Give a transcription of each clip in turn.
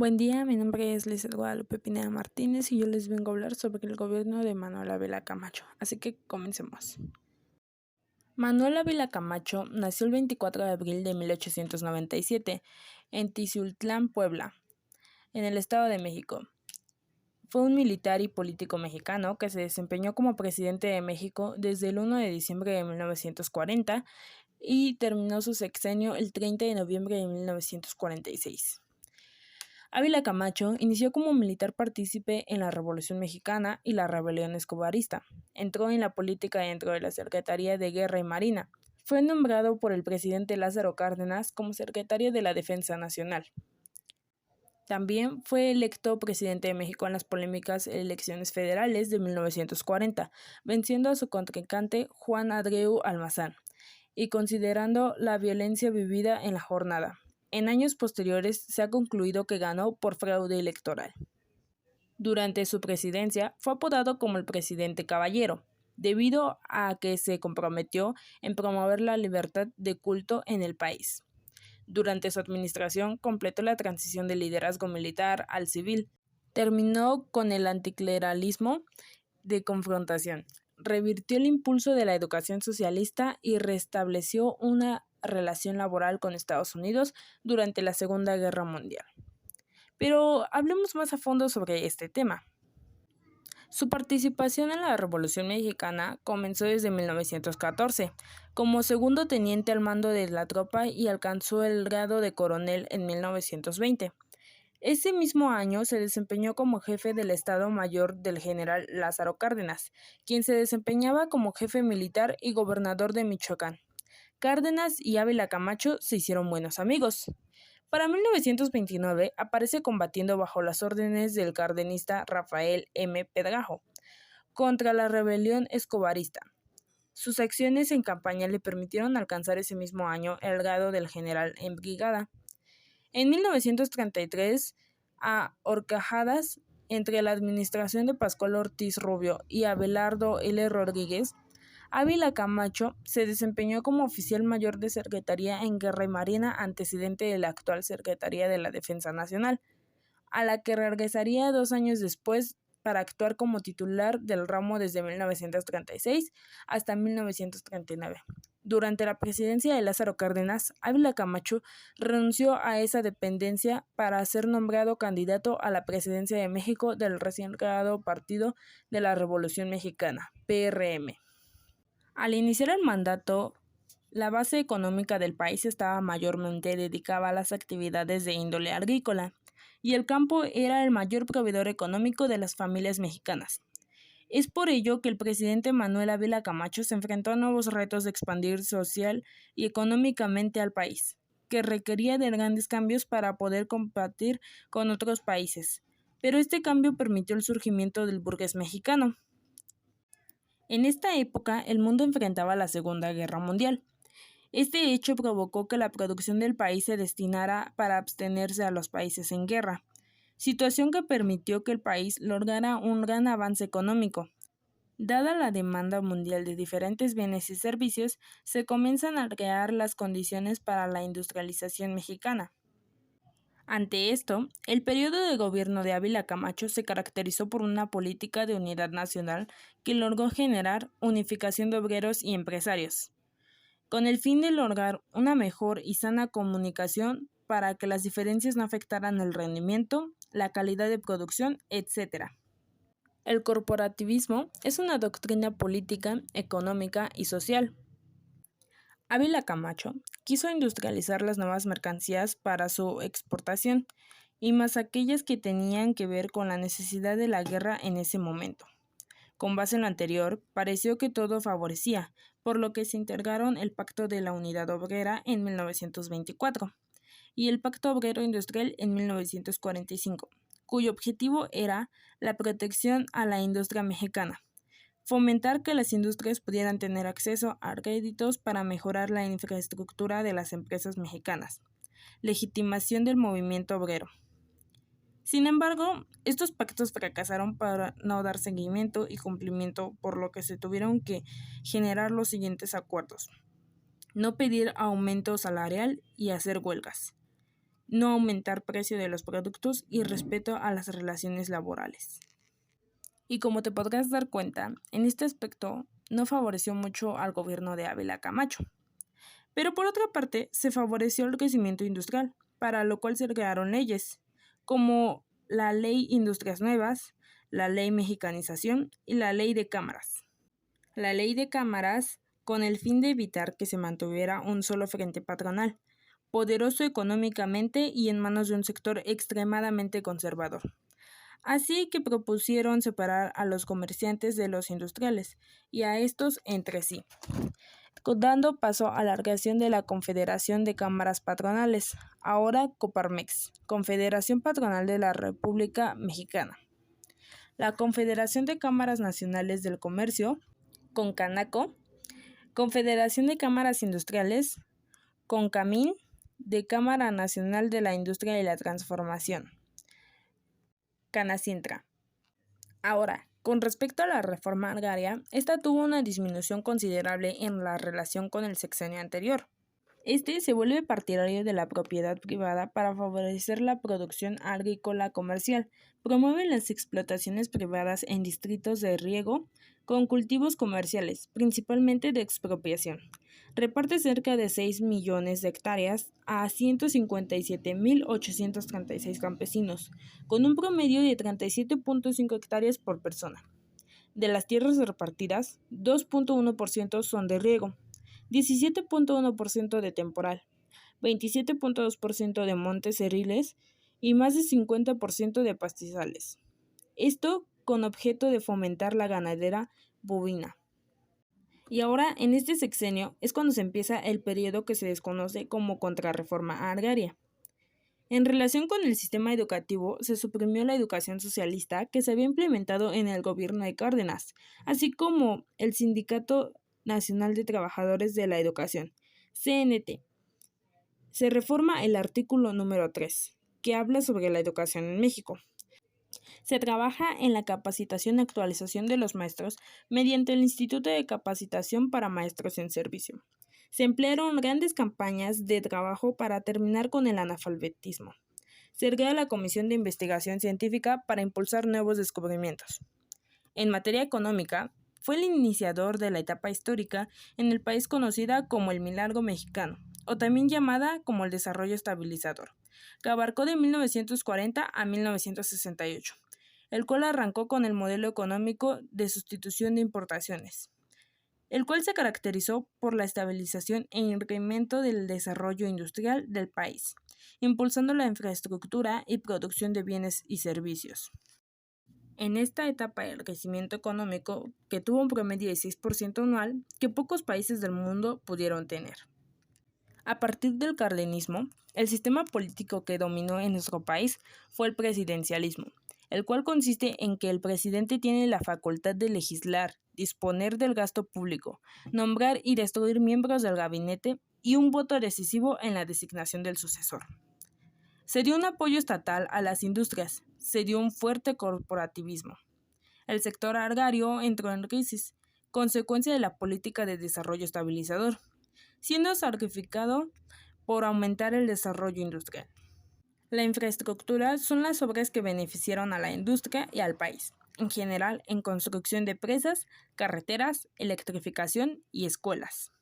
Buen día, mi nombre es Lizeth Guadalupe Pineda Martínez y yo les vengo a hablar sobre el gobierno de Manuel Ávila Camacho, así que comencemos. Manuel Ávila Camacho nació el 24 de abril de 1897 en Tizultlán, Puebla, en el Estado de México. Fue un militar y político mexicano que se desempeñó como presidente de México desde el 1 de diciembre de 1940 y terminó su sexenio el 30 de noviembre de 1946. Ávila Camacho inició como militar partícipe en la Revolución Mexicana y la Rebelión Escobarista. Entró en la política dentro de la Secretaría de Guerra y Marina. Fue nombrado por el presidente Lázaro Cárdenas como secretario de la Defensa Nacional. También fue electo presidente de México en las polémicas elecciones federales de 1940, venciendo a su contrincante Juan Adrieu Almazán, y considerando la violencia vivida en la jornada. En años posteriores se ha concluido que ganó por fraude electoral. Durante su presidencia fue apodado como el presidente caballero, debido a que se comprometió en promover la libertad de culto en el país. Durante su administración completó la transición del liderazgo militar al civil. Terminó con el anticleralismo de confrontación. Revirtió el impulso de la educación socialista y restableció una relación laboral con Estados Unidos durante la Segunda Guerra Mundial. Pero hablemos más a fondo sobre este tema. Su participación en la Revolución Mexicana comenzó desde 1914, como segundo teniente al mando de la tropa y alcanzó el grado de coronel en 1920. Ese mismo año se desempeñó como jefe del Estado Mayor del general Lázaro Cárdenas, quien se desempeñaba como jefe militar y gobernador de Michoacán. Cárdenas y Ávila Camacho se hicieron buenos amigos. Para 1929 aparece combatiendo bajo las órdenes del cardenista Rafael M. Pedrajo contra la rebelión escobarista. Sus acciones en campaña le permitieron alcanzar ese mismo año el grado del general en brigada. En 1933, a horcajadas entre la administración de Pascual Ortiz Rubio y Abelardo L. Rodríguez, Ávila Camacho se desempeñó como oficial mayor de Secretaría en Guerra y Marina, antecedente de la actual Secretaría de la Defensa Nacional, a la que regresaría 2 años después para actuar como titular del ramo desde 1936 hasta 1939. Durante la presidencia de Lázaro Cárdenas, Ávila Camacho renunció a esa dependencia para ser nombrado candidato a la presidencia de México del recién creado Partido de la Revolución Mexicana, PRM. Al iniciar el mandato, la base económica del país estaba mayormente dedicada a las actividades de índole agrícola, y el campo era el mayor proveedor económico de las familias mexicanas. Es por ello que el presidente Manuel Ávila Camacho se enfrentó a nuevos retos de expandir social y económicamente al país, que requería de grandes cambios para poder competir con otros países. Pero este cambio permitió el surgimiento del burgués mexicano. En esta época, el mundo enfrentaba la Segunda Guerra Mundial. Este hecho provocó que la producción del país se destinara para abstenerse a los países en guerra, situación que permitió que el país lograra un gran avance económico. Dada la demanda mundial de diferentes bienes y servicios, se comienzan a crear las condiciones para la industrialización mexicana. Ante esto, el periodo de gobierno de Ávila Camacho se caracterizó por una política de unidad nacional que logró generar unificación de obreros y empresarios, con el fin de lograr una mejor y sana comunicación para que las diferencias no afectaran el rendimiento, la calidad de producción, etc. El corporativismo es una doctrina política, económica y social. Ávila Camacho quiso industrializar las nuevas mercancías para su exportación, y más aquellas que tenían que ver con la necesidad de la guerra en ese momento. Con base en lo anterior, pareció que todo favorecía, por lo que se integraron el Pacto de la Unidad Obrera en 1924 y el Pacto Obrero Industrial en 1945, cuyo objetivo era la protección a la industria mexicana, fomentar que las industrias pudieran tener acceso a créditos para mejorar la infraestructura de las empresas mexicanas, legitimación del movimiento obrero. Sin embargo, estos pactos fracasaron para no dar seguimiento y cumplimiento, por lo que se tuvieron que generar los siguientes acuerdos: no pedir aumento salarial y hacer huelgas. no aumentar precio de los productos y respeto a las relaciones laborales. Y como te podrás dar cuenta, en este aspecto no favoreció mucho al gobierno de Ávila Camacho. Pero por otra parte, se favoreció el crecimiento industrial, para lo cual se crearon leyes, como la Ley Industrias Nuevas, la Ley Mexicanización y la Ley de Cámaras. La Ley de Cámaras con el fin de evitar que se mantuviera un solo frente patronal, poderoso económicamente y en manos de un sector extremadamente conservador. Así que propusieron separar a los comerciantes de los industriales y a estos entre sí, dando paso a la creación de la Confederación de Cámaras Patronales, ahora Coparmex, Confederación Patronal de la República Mexicana. La Confederación de Cámaras Nacionales del Comercio, CONCANACO, Confederación de Cámaras Industriales, CONCAMIN, de Cámara Nacional de la Industria y la Transformación, CANACINTRA. Ahora, con respecto a la reforma agraria, esta tuvo una disminución considerable en la relación con el sexenio anterior. Este se vuelve partidario de la propiedad privada para favorecer la producción agrícola comercial, promueve las explotaciones privadas en distritos de riego con cultivos comerciales, principalmente de expropiación. Reparte cerca de 6 millones de hectáreas a 157.836 campesinos, con un promedio de 37.5 hectáreas por persona. De las tierras repartidas, 2.1% son de riego, 17.1% de temporal, 27.2% de montes cerriles y más de 50% de pastizales. Esto con objeto de fomentar la ganadería bovina. Y ahora, en este sexenio, es cuando se empieza el periodo que se desconoce como contrarreforma agraria. En relación con el sistema educativo, se suprimió la educación socialista que se había implementado en el gobierno de Cárdenas, así como el Sindicato Nacional de Trabajadores de la Educación, CNT. Se reforma el artículo número 3, que habla sobre la educación en México. Se trabaja en la capacitación y actualización de los maestros mediante el Instituto de Capacitación para Maestros en Servicio. Se emplearon grandes campañas de trabajo para terminar con el analfabetismo. Se crea la Comisión de Investigación Científica para impulsar nuevos descubrimientos. En materia económica, fue el iniciador de la etapa histórica en el país conocida como el Milagro Mexicano, o también llamada como el Desarrollo Estabilizador, que abarcó de 1940 a 1968, el cual arrancó con el modelo económico de sustitución de importaciones, el cual se caracterizó por la estabilización e incremento del desarrollo industrial del país, impulsando la infraestructura y producción de bienes y servicios. En esta etapa del crecimiento económico, que tuvo un promedio de 6% anual, que pocos países del mundo pudieron tener. A partir del cardenismo, el sistema político que dominó en nuestro país fue el presidencialismo, el cual consiste en que el presidente tiene la facultad de legislar, disponer del gasto público, nombrar y destruir miembros del gabinete y un voto decisivo en la designación del sucesor. Se dio un apoyo estatal a las industrias, se dio un fuerte corporativismo. El sector agrario entró en crisis, consecuencia de la política de desarrollo estabilizador, siendo sacrificado por aumentar el desarrollo industrial. La infraestructura son las obras que beneficiaron a la industria y al país, en general en construcción de presas, carreteras, electrificación y escuelas.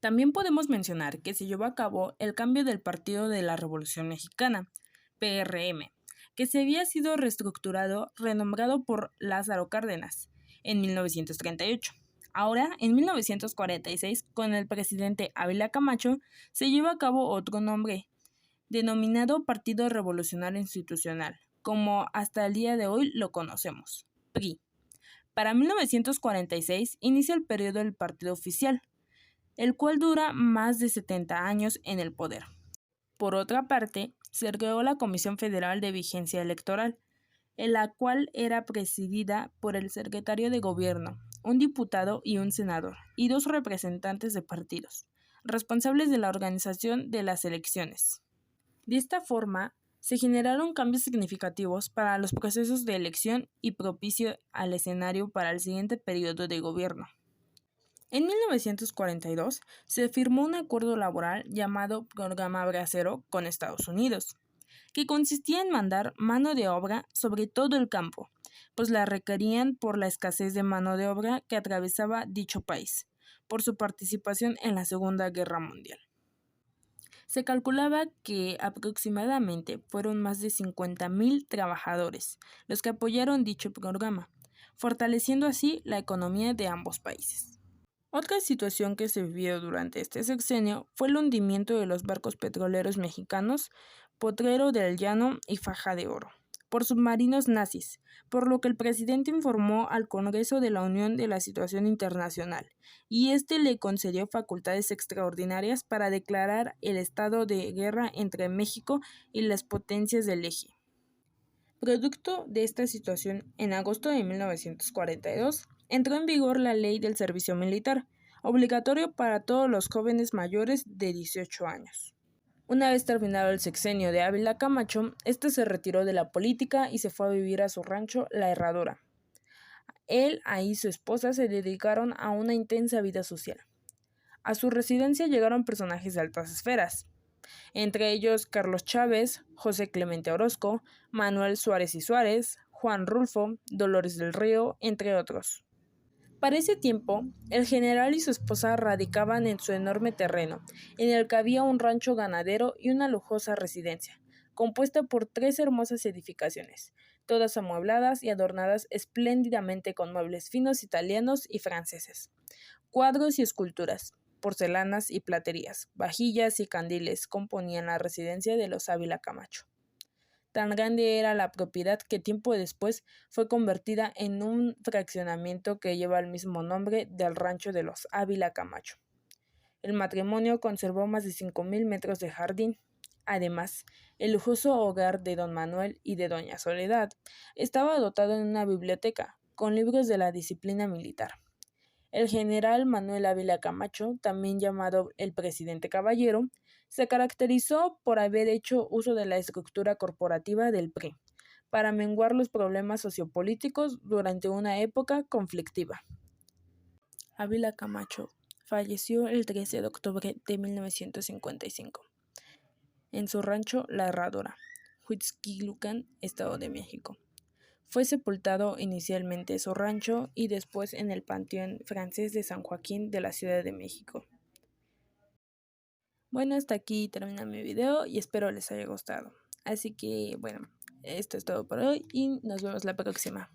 También podemos mencionar que se llevó a cabo el cambio del Partido de la Revolución Mexicana, PRM, que se había sido reestructurado, renombrado por Lázaro Cárdenas, en 1938. Ahora, en 1946, con el presidente Ávila Camacho, se lleva a cabo otro nombre, denominado Partido Revolucionario Institucional, como hasta el día de hoy lo conocemos, PRI. Para 1946 inicia el periodo del partido oficial, el cual dura más de 70 años en el poder. Por otra parte, se creó la Comisión Federal de Vigencia Electoral, en la cual era presidida por el secretario de Gobierno, un diputado y un senador, y 2 representantes de partidos, responsables de la organización de las elecciones. De esta forma, se generaron cambios significativos para los procesos de elección y propicio al escenario para el siguiente periodo de gobierno. En 1942 se firmó un acuerdo laboral llamado Programa Bracero con Estados Unidos, que consistía en mandar mano de obra sobre todo el campo, pues la requerían por la escasez de mano de obra que atravesaba dicho país, por su participación en la Segunda Guerra Mundial. Se calculaba que aproximadamente fueron más de 50,000 trabajadores los que apoyaron dicho programa, fortaleciendo así la economía de ambos países. Otra situación que se vivió durante este sexenio fue el hundimiento de los barcos petroleros mexicanos Potrero del Llano y Faja de Oro por submarinos nazis, por lo que el presidente informó al Congreso de la Unión de la situación internacional, y este le concedió facultades extraordinarias para declarar el estado de guerra entre México y las potencias del eje. Producto de esta situación, en agosto de 1942, entró en vigor la Ley del Servicio Militar, obligatorio para todos los jóvenes mayores de 18 años. Una vez terminado el sexenio de Ávila Camacho, este se retiró de la política y se fue a vivir a su rancho La Herradura. Él y su esposa se dedicaron a una intensa vida social. A su residencia llegaron personajes de altas esferas, entre ellos Carlos Chávez, José Clemente Orozco, Manuel Suárez y Suárez, Juan Rulfo, Dolores del Río, entre otros. Para ese tiempo, el general y su esposa radicaban en su enorme terreno, en el que había un rancho ganadero y una lujosa residencia, compuesta por 3 hermosas edificaciones, todas amuebladas y adornadas espléndidamente con muebles finos italianos y franceses, cuadros y esculturas, porcelanas y platerías, vajillas y candiles componían la residencia de los Ávila Camacho. Tan grande era la propiedad que tiempo después fue convertida en un fraccionamiento que lleva el mismo nombre del rancho de los Ávila Camacho. El matrimonio conservó más de 5,000 metros de jardín. Además, el lujoso hogar de don Manuel y de doña Soledad estaba dotado de una biblioteca, con libros de la disciplina militar. El general Manuel Ávila Camacho, también llamado el presidente Caballero, se caracterizó por haber hecho uso de la estructura corporativa del PRI para menguar los problemas sociopolíticos durante una época conflictiva. Ávila Camacho falleció el 13 de octubre de 1955 en su rancho La Herradura, Huixquilucan, Estado de México. Fue sepultado inicialmente en su rancho y después en el Panteón Francés de San Joaquín de la Ciudad de México. Bueno, hasta aquí termina mi video y espero les haya gustado. Así que, bueno, esto es todo por hoy y nos vemos la próxima.